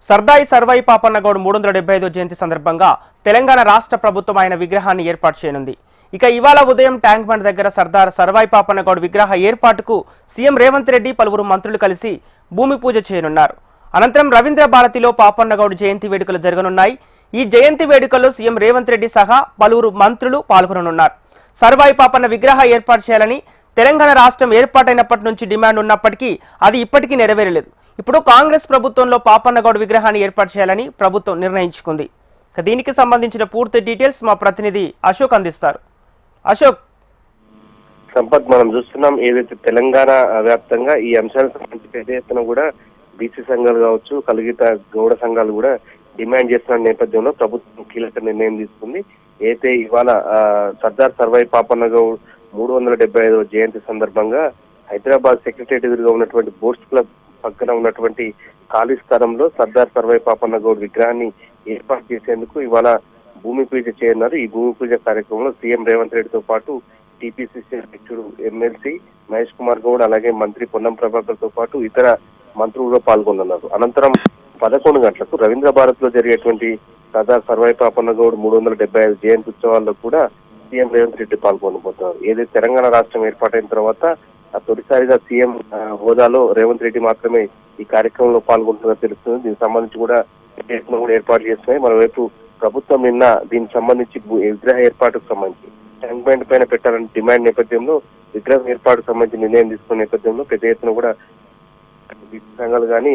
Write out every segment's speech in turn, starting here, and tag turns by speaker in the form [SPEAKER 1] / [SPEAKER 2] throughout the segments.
[SPEAKER 1] సర్దాయి సర్వాయి పాపన్నగౌడ్ 375వ జయంతి సందర్భంగా తెలంగాణ రాష్ట్ర ప్రభుత్వం ఆయన విగ్రహాన్ని ఏర్పాటు చేయనుంది. ఇక ఇవాళ ఉదయం ట్యాంక్ బండ్ దగ్గర సర్దార్ సర్వాయి పాపన్నగౌడ్ విగ్రహ ఏర్పాటుకు సీఎం రేవంత్ రెడ్డి పలువురు మంత్రులు కలిసి భూమి పూజ చేయనున్నారు. అనంతరం రవీంద్ర భారతిలో పాపన్నగౌడ్ జయంతి వేడుకలు జరగనున్నాయి. ఈ జయంతి వేడుకల్లో సీఎం రేవంత్ రెడ్డి సహా పలువురు మంత్రులు పాల్గొననున్నారు. సర్వాయి పాపన్న విగ్రహ ఏర్పాటు చేయాలని తెలంగాణ రాష్ట్రం ఏర్పాటైనప్పటి నుంచి డిమాండ్ ఉన్నప్పటికీ అది ఇప్పటికీ నెరవేరలేదు. ఇప్పుడు కాంగ్రెస్ ప్రభుత్వంలో పాపన్నగౌడ్ విగ్రహాన్ని ఏర్పాటు చేయాలని ప్రభుత్వం నిర్ణయించుకుంది. దీనికి సంబంధించిన పూర్తి డీటెయిల్స్ మా ప్రతినిధి అశోక్ అందిస్తారు. అశోక్,
[SPEAKER 2] సంపత్, మనం చూస్తున్నాం ఏదైతే తెలంగాణ వ్యాప్తంగా ఈ అంశాలకు సంబంధించి పెద్ద ఎత్తున కూడా బీసీ సంఘాలు కావచ్చు, కలిగిత గౌడ సంఘాలు కూడా డిమాండ్ చేస్తున్న నేపథ్యంలో ప్రభుత్వం కీలక నిర్ణయం తీసుకుంది. అయితే ఇవాళ సర్దార్ సర్వాయి పాపన్నగౌడ్ 375వ జయంతి సందర్భంగా హైదరాబాద్ సెక్రటరియట్ ఎదురుగా ఉన్నటువంటి బోట్స్ క్లబ్ పక్కన ఉన్నటువంటి ఖాళీ స్థలంలో సర్దార్ సర్వాయి పాపన్నగౌడ్ విగ్రహాన్ని ఏర్పాటు చేసేందుకు ఇవాళ భూమి పూజ చేయనున్నారు. ఈ భూమి పూజ కార్యక్రమంలో సీఎం రేవంత్ రెడ్డితో పాటు టీపీసీసీ అధ్యక్షుడు ఎమ్మెల్సీ మహేష్ కుమార్ గౌడ్, అలాగే మంత్రి పొన్నం ప్రభాకర్ తో పాటు ఇతర మంత్రులు పాల్గొన్నారు. అనంతరం 11 గంటలకు రవీంద్ర భారత్ లో జరిగేటువంటి సర్దార్ సర్వాయి పాపన్నగౌడ్ 375 జయంతి ఉత్సవాల్లో కూడా సీఎం రేవంత్ రెడ్డి పాల్గొనబోతున్నారు. ఏదైతే తెలంగాణ రాష్ట్రం ఏర్పాటైన తర్వాత తొలిసారిగా సీఎం హోదాలో రేవంత్ రెడ్డి మాత్రమే ఈ కార్యక్రమంలో పాల్గొంటున్నట్టు తెలుస్తుంది. దీనికి సంబంధించి కూడా ఏర్పాటు చేస్తున్నాయి. మరోవైపు ప్రభుత్వం నిన్న దీనికి సంబంధించి విగ్రహ ఏర్పాటుకు సంబంధించి ట్యాంక్ బండ్ పైన పెట్టాలని డిమాండ్ నేపథ్యంలో విగ్రహం ఏర్పాటుకు సంబంధించి నిర్ణయం తీసుకున్న నేపథ్యంలో పెద్ద ఎత్తున కూడా బీసీ సంఘాలు కానీ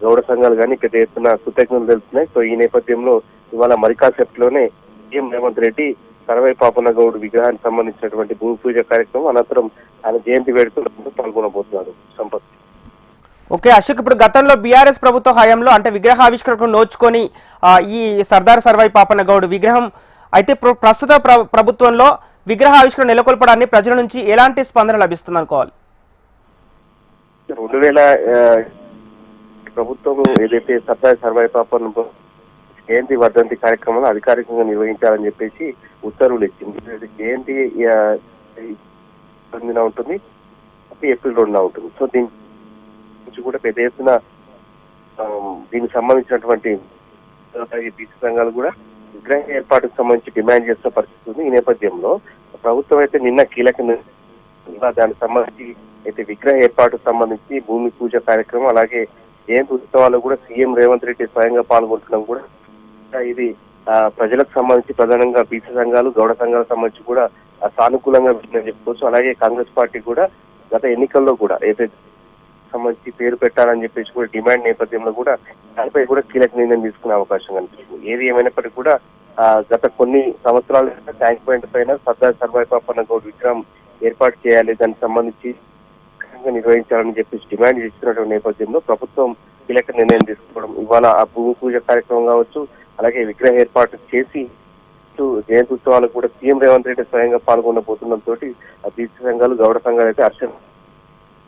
[SPEAKER 2] గౌడ సంఘాలు కానీ పెద్ద ఎత్తున కృతజ్ఞతలు తెలుస్తున్నాయి. సో ఈ నేపథ్యంలో ఇవాళ మరికాసేపట్లోనే సీఎం రేవంత్ రెడ్డి సర్వాయి పాపన్నగౌడ్ విగ్రహానికి సంబంధించినటువంటి భూమి పూజ కార్యక్రమం అనంతరం ఆయన జయంతి వేడుకల్లో పాల్గొనబోతున్నారు. సంపత్.
[SPEAKER 1] ఓకే అశోక్, ఇప్పుడు గతంలో బీఆర్ఎస్ ప్రభుత్వ హయాంలో అంటే విగ్రహ ఆవిష్కరణకు నోచుకొని ఈ సర్దార్ సర్వాయి పాపన్నగౌడ్ విగ్రహం అయితే ప్రస్తుత ప్రభుత్వంలో విగ్రహ ఆవిష్కరణ నెలకొల్పడాన్ని ప్రజల నుంచి ఎలాంటి స్పందన లభిస్తుంది అనుకోవాలి?
[SPEAKER 2] 2000 ప్రభుత్వం ఏదైతే సర్దార్ సర్వాయి పాపన్న జయంతి వర్ధంతి కార్యక్రమాన్ని అధికారికంగా నిర్వహించాలని చెప్పేసి ఉత్తర్వులు ఇచ్చింది. జయంతి 9న ఉంటుంది, ఏప్రిల్ 2న ఉంటుంది. సో దీని నుంచి కూడా పెద్ద ఎత్తున దీనికి సంబంధించినటువంటి బీసీ సంఘాలు కూడా విగ్రహ ఏర్పాటుకు సంబంధించి డిమాండ్ చేస్తున్న పరిస్థితి ఉంది. ఈ నేపథ్యంలో ప్రభుత్వం అయితే నిన్న కీలక దానికి సంబంధించి అయితే విగ్రహ ఏర్పాటుకు సంబంధించి భూమి పూజ కార్యక్రమం అలాగే జయంతి ఉత్సవాలు కూడా సీఎం రేవంత్ రెడ్డి స్వయంగా పాల్గొంటున్నాం కూడా ఇది ప్రజలకు సంబంధించి ప్రధానంగా బీసీ సంఘాలు గౌడ సంఘాలకు సంబంధించి కూడా సానుకూలంగా చెప్పుకోవచ్చు. అలాగే కాంగ్రెస్ పార్టీ కూడా గత ఎన్నికల్లో కూడా ఏదైతే సంబంధించి పేరు పెట్టాలని చెప్పేసి కూడా డిమాండ్ నేపథ్యంలో కూడా దానిపై కూడా కీలక నిర్ణయం తీసుకునే అవకాశం కనిపిస్తుంది. ఏది ఏమైనప్పటికీ కూడా గత కొన్ని సంవత్సరాల ట్యాంక్ పాయింట్ పైన సర్దార్ సర్వాయి పాపన్నగౌడ్ విగ్రహం ఏర్పాటు చేయాలి, దానికి సంబంధించి నిర్వహించాలని చెప్పేసి డిమాండ్ చేస్తున్నటువంటి నేపథ్యంలో ప్రభుత్వం కీలక నిర్ణయం తీసుకోవడం ఇవాళ ఆ భూమి పూజ కార్యక్రమం కావచ్చు, అలాగే విగ్రహ ఏర్పాటు చేసి జయంతి ఉత్సవాలకు కూడా సీఎం రేవంత్ రెడ్డి స్వయంగా పాల్గొనబోతుండటంతో బీసీ సంఘాలు గౌడ సంఘాలు అయితే హర్షం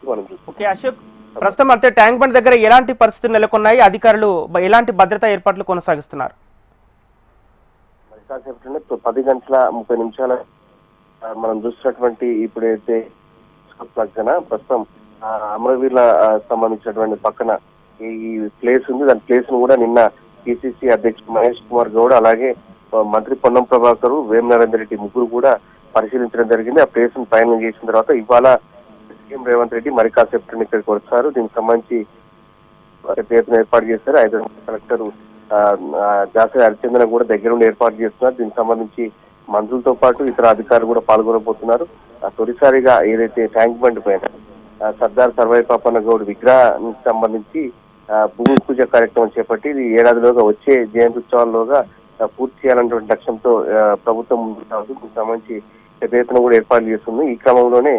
[SPEAKER 2] మనం చూస్తాం.
[SPEAKER 1] ఓకే అశోక్, ప్రస్తుతం అంటే ట్యాంక్ బండ్ దగ్గర ఎలాంటి పరిస్థితులు నెలకొన్నాయి? అధికారులు ఎలాంటి భద్రతా ఏర్పాట్లు కొనసాగిస్తున్నారు?
[SPEAKER 2] 10 గంటల 30 నిమిషాల మనం చూసినటువంటి ఇప్పుడైతే పక్కన ప్రస్తుతం అమరవీరుల సంబంధించినటువంటి పక్కన ఈ ప్లేస్ ఉంది. దాని ప్లేస్ ను కూడా నిన్న పిసిసి అధ్యక్షుడు మహేష్ కుమార్ గౌడ్ అలాగే మంత్రి పొన్నం ప్రభాకర్, వేం నరేందర్ రెడ్డి ముగ్గురు కూడా పరిశీలించడం జరిగింది. ఆ ప్లేస్ ను ఫైనల్ చేసిన తర్వాత ఇవాళ సీఎం రేవంత్ రెడ్డి మరి కాసేపు ఇక్కడికి వస్తారు. దీనికి సంబంధించి ప్రయత్నం ఏర్పాటు చేశారు. హైదరాబాద్ కలెక్టర్ జాసరి హరిచందన కూడా దగ్గర నుండి ఏర్పాటు చేస్తున్నారు. దీనికి సంబంధించి మంత్రులతో పాటు ఇతర అధికారులు కూడా పాల్గొనబోతున్నారు. తొలిసారిగా ఏదైతే ట్యాంక్ బండ్ పైన సర్దార్ సర్వాయి పాపన్నగౌడ్ విగ్రహానికి సంబంధించి భూమి పూజ కార్యక్రమం చేపట్టి ఇది ఏడాదిలోగా వచ్చే జయంతి ఉత్సవాల్లోగా పూర్తి చేయాలన్నటువంటి లక్ష్యంతో ప్రభుత్వం దీనికి సంబంధించి పెద్ద ఎత్తున కూడా ఏర్పాట్లు చేస్తుంది. ఈ క్రమంలోనే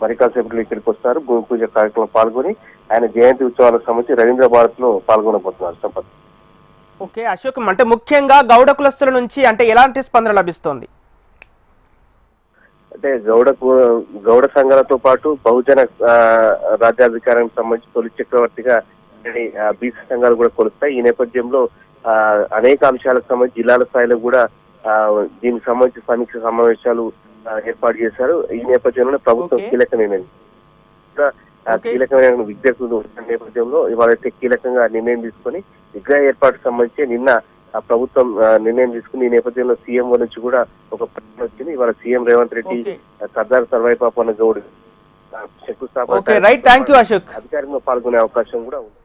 [SPEAKER 2] మరికాసేపట్లో ఇక్కడికి వస్తారు. భూమి పూజ కార్యక్రమం పాల్గొని ఆయన జయంతి ఉత్సవాలకు సంబంధించి రవీంద్ర భారత్ లో పాల్గొనబోతున్నారు. సంపత్.
[SPEAKER 1] ఓకే అశోక్, అంటే ముఖ్యంగా గౌడ కులస్తుల నుంచి అంటే ఎలాంటి స్పందన లభిస్తోంది?
[SPEAKER 2] అంటే గౌడ సంఘాలతో పాటు బహుజన రాజ్యాధికారానికి సంబంధించి తొలి చక్రవర్తిగా బీసీ సంఘాలు కూడా కొలుస్తాయి. ఈ నేపథ్యంలో అనేక అంశాలకు సంబంధించి జిల్లాల స్థాయిలో కూడా దీనికి సంబంధించి సమీక్ష సమావేశాలు ఏర్పాటు చేశారు. ఈ నేపథ్యంలో ప్రభుత్వం కీలక నిర్ణయం
[SPEAKER 1] Okay.
[SPEAKER 2] కీలకమైన విజ్ఞప్తులు వచ్చిన నేపథ్యంలో ఇవాళైతే కీలకంగా నిర్ణయం తీసుకొని విగ్రహ ఏర్పాటుకు సంబంధించి నిన్న ఆ ప్రభుత్వం నిర్ణయం తీసుకుని ఈ నేపథ్యంలో సీఎం నుంచి కూడా ఒక ప్రకటన వచ్చింది. ఇవాళ సీఎం రేవంత్ రెడ్డి
[SPEAKER 1] Okay.
[SPEAKER 2] సర్దార్ సర్వాయి పాపన్న గౌడ్ శంకుస్థాపన
[SPEAKER 1] okay right, thank you Ashok.
[SPEAKER 2] అధికారంలో పాల్గొనే అవకాశం కూడా ఉంది.